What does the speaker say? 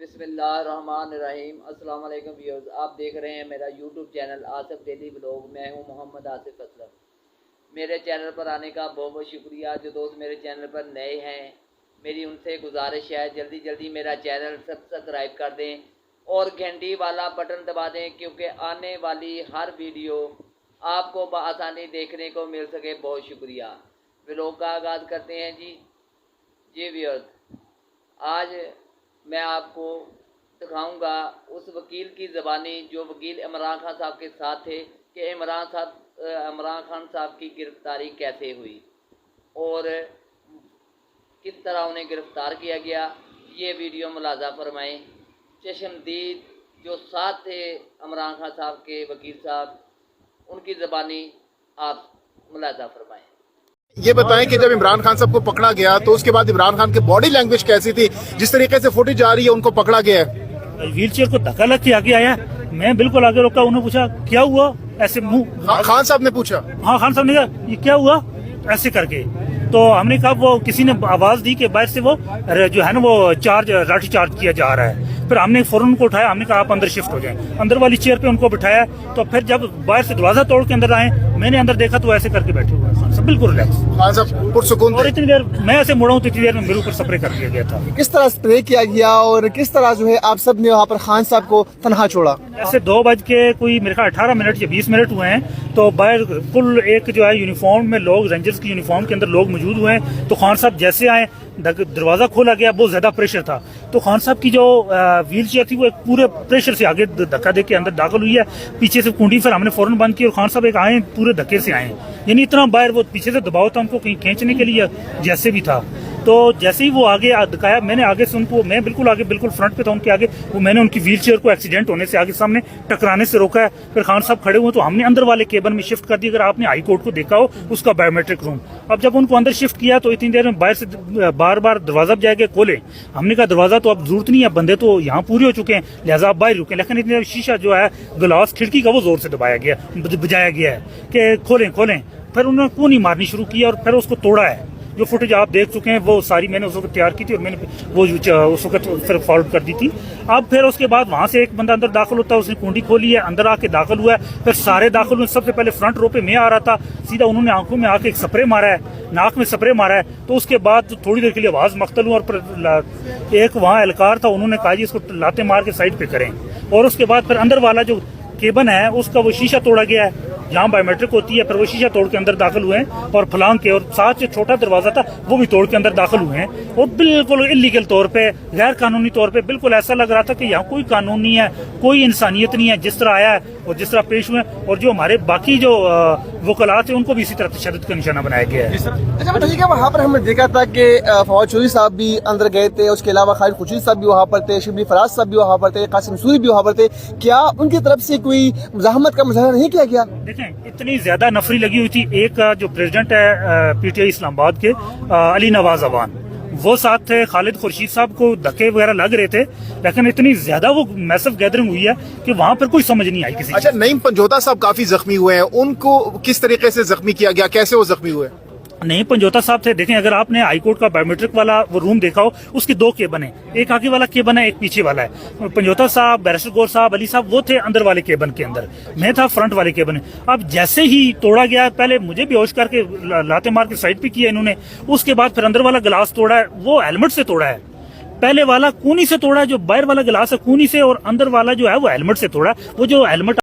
بسم اللہ الرحمن الرحیم۔ السلام علیکم ویورز، آپ دیکھ رہے ہیں میرا YouTube channel Asif daily blog. میں ہوں محمد آصف اسلم۔ میرے چینل پر آنے کا بہت بہت شکریہ۔ جو دوست میرے چینل پر نئے ہیں، میری ان سے گزارش ہے جلدی میرا چینل سبسکرائب کر دیں اور گھنٹی والا بٹن دبا دیں، کیونکہ آنے والی ہر ویڈیو آپ کو بآسانی دیکھنے کو مل سکے۔ بہت شکریہ۔ ولاگ کا آغاز کرتے ہیں جی ویورز، آج میں آپ کو دکھاؤں گا اس وکیل کی زبانی جو وکیل عمران خان صاحب کے ساتھ تھے کہ عمران خان صاحب کی گرفتاری کیسے ہوئی اور کس طرح انہیں گرفتار کیا گیا۔ یہ ویڈیو ملاحظہ فرمائیں۔ چشمدید جو ساتھ تھے عمران خان صاحب کے وکیل صاحب، ان کی زبانی آپ ملاحظہ فرمائیں۔ یہ بتائیں کہ جب عمران خان صاحب کو پکڑا گیا تو اس کے بعد عمران خان کی باڈی لینگویج کیسی تھی؟ جس طریقے سے فوٹیج آ رہی ہے ان کو پکڑا گیا ہے، ویل چیئر کو دھکا لگ کے آگے آیا، میں بالکل آگے روکا، انہوں نے پوچھا کیا ہوا، ایسے منہ خان صاحب نے پوچھا، ہاں خان صاحب نے کہا یہ کیا ہوا ایسے کر کے، تو ہم نے کہا وہ کسی نے آواز دی کہ باہر سے وہ جو ہے نا وہ لاٹھی چارج کیا جا رہا ہے۔ پھر ہم نے فوراً ان کو اٹھایا، ہم نے کہا آپ اندر شفٹ ہو جائیں، اندر والی چیئر پہ ان کو بٹھایا۔ تو پھر جب باہر سے دروازہ توڑ کے اندر آئے، میں نے اندر دیکھا تو ایسے کر کے بیٹھے ہوئے خان صاحب بالکل ریلیکس، خان صاحب پرسکون اور تھے۔ اتنی دیر میں ایسے مڑا ہوں تو اتنی دیر میں میرے اوپر سپرے کر دیا گیا تھا۔ کس طرح اسپرے کیا گیا اور کس طرح جو ہے آپ سب نے وہاں پر خان صاحب کو تنہا چھوڑا؟ ایسے 2 بج کے کوئی میرے خیال 18 منٹ یا 20 منٹ ہوئے ہیں، تو باہر کل ایک جو ہے یونیفارم میں لوگ، رینجرز کی یونیفارم کے اندر لوگ موجود ہوئے ہیں۔ تو خان صاحب جیسے آئے دروازہ کھولا گیا، بہت زیادہ پریشر تھا، تو خان صاحب کی جو ویل چیئر تھی وہ ایک پورے پریشر سے آگے دھکا دے کے اندر داخل ہوئی ہے، پیچھے سے کنڈی پھر ہم نے فوراً بند کی اور خان صاحب ایک آئے پورے دھکے سے آئے، یعنی اتنا باہر وہ پیچھے سے دباؤ تھا ان کو کہیں کھینچنے کے لیے جیسے بھی تھا۔ تو جیسے ہی وہ آگے دکھایا، میں نے آگے سے ان کو، میں بالکل آگے بالکل فرنٹ پہ تھا ان کے آگے، وہ میں نے ان کی ویل چیئر کو ایکسیڈنٹ ہونے سے آگے سامنے ٹکرانے سے روکا ہے۔ پھر خان صاحب کھڑے ہوئے تو ہم نے اندر والے کیبن میں شفٹ کر دی۔ اگر آپ نے ہائی کورٹ کو دیکھا ہو اس کا بایومیٹرک روم، اب جب ان کو اندر شفٹ کیا تو اتنی دیر میں باہر سے بار دروازہ بجائے گا کھولے، ہم نے کہا دروازہ تو اب ضرورت نہیں ہے، بندے تو یہاں پورے ہو چکے ہیں لہٰذا آپ باہر رکیں، لیکن اتنی دیر شیشہ جو ہے گلاس کھڑکی کا وہ زور سے بجایا گیا ہے کہ کھولیں۔ پھر انہوں نے کونی مارنی شروع کی اور پھر اس کو توڑا ہے۔ جو فوٹیج آپ دیکھ چکے ہیں وہ ساری میں نے اس وقت تیار کی تھی اور میں نے وہ اس وقت پھر فالو کر دی تھی۔ اب پھر اس کے بعد وہاں سے ایک بندہ اندر داخل ہوتا ہے، اس نے کنڈی کھولی ہے، اندر آ کے داخل ہوا ہے، پھر سارے داخل ہوئے۔ سب سے پہلے فرنٹ رو پہ میں آ رہا تھا، سیدھا انہوں نے آنکھوں میں آ کے ایک سپرے مارا ہے، ناک میں سپرے مارا ہے۔ تو اس کے بعد تھوڑی دیر کے لیے آواز مختل ہوا اور پھر ایک وہاں اہلکار تھا، انہوں نے کہا جی اس کو لاتے مار کے سائڈ پہ کریں، اور اس کے بعد پھر اندر والا جو کیبن ہے اس کا وہ شیشہ توڑا گیا ہے جہاں بایومیٹرک ہوتی ہے، پھر وہ شیشہ توڑ کے اندر داخل ہوئے ہیں اور پھلانگ کے، اور ساتھ جو چھوٹا دروازہ تھا وہ بھی توڑ کے اندر داخل ہوئے ہیں، اور بالکل انلیگل طور پہ، غیر قانونی طور پہ، بالکل ایسا لگ رہا تھا کہ یہاں کوئی قانون نہیں ہے، کوئی انسانیت نہیں ہے، جس طرح آیا ہے اور جس طرح پیش ہوئے ہیں۔ اور جو ہمارے باقی جو وکلاء تھے ان کو بھی اسی طرح تشدد کا نشانہ بنایا گیا ہے۔ اچھا بتائیے کہ وہاں پر ہم نے دیکھا تھا کہ فواد چودھری صاحب بھی اندر گئے تھے، اس کے علاوہ خالد خورشید صاحب بھی وہاں پر تھے، شبلی فراز صاحب بھی وہاں پر تھے، قاسم سوری بھی وہاں پر تھے، کیا ان کی طرف سے کوئی مزاحمت کا مظاہرہ نہیں کیا گیا؟ دیکھیں اتنی زیادہ نفری لگی ہوئی تھی۔ ایک جو پریزیڈنٹ ہے پی ٹی آئی اسلام آباد کے علی نواز اوان، وہ ساتھ تھے، خالد خورشید صاحب کو دھکے وغیرہ لگ رہے تھے، لیکن اتنی زیادہ وہ میسو گیدرنگ ہوئی ہے کہ وہاں پر کوئی سمجھ نہیں آئی کسی۔ اچھا، نعیم پنجوتا صاحب کافی زخمی ہوئے ہیں، ان کو کس طریقے سے زخمی کیا گیا، کیسے وہ زخمی ہوئے؟ نہیں، پنجوتا صاحب تھے، دیکھیں اگر آپ نے ہائی کورٹ کا بایومیٹرک والا وہ روم دیکھا ہو، اس کی 2 کیبن ہیں، ایک آگے والا کیبن ہے، ایک پیچھے والا ہے۔ پنجوتا صاحب، بیرسٹر گور صاحب، علی صاحب وہ تھے اندر والے کیبن کے اندر، میں تھا فرنٹ والے کیبن میں۔ اب جیسے ہی توڑا گیا، پہلے مجھے بھی ہوش کر کے لاتے مار کے سائڈ پہ کیا انہوں نے، اس کے بعد پھر اندر والا گلاس توڑا ہے، وہ ہیلمٹ سے توڑا ہے، پہلے والا کونی سے توڑا ہے، جو باہر والا گلاس ہے کونی سے، اور اندر والا جو ہے وہ ہیلمٹ سے توڑا ہے۔ وہ جو ہیلمٹ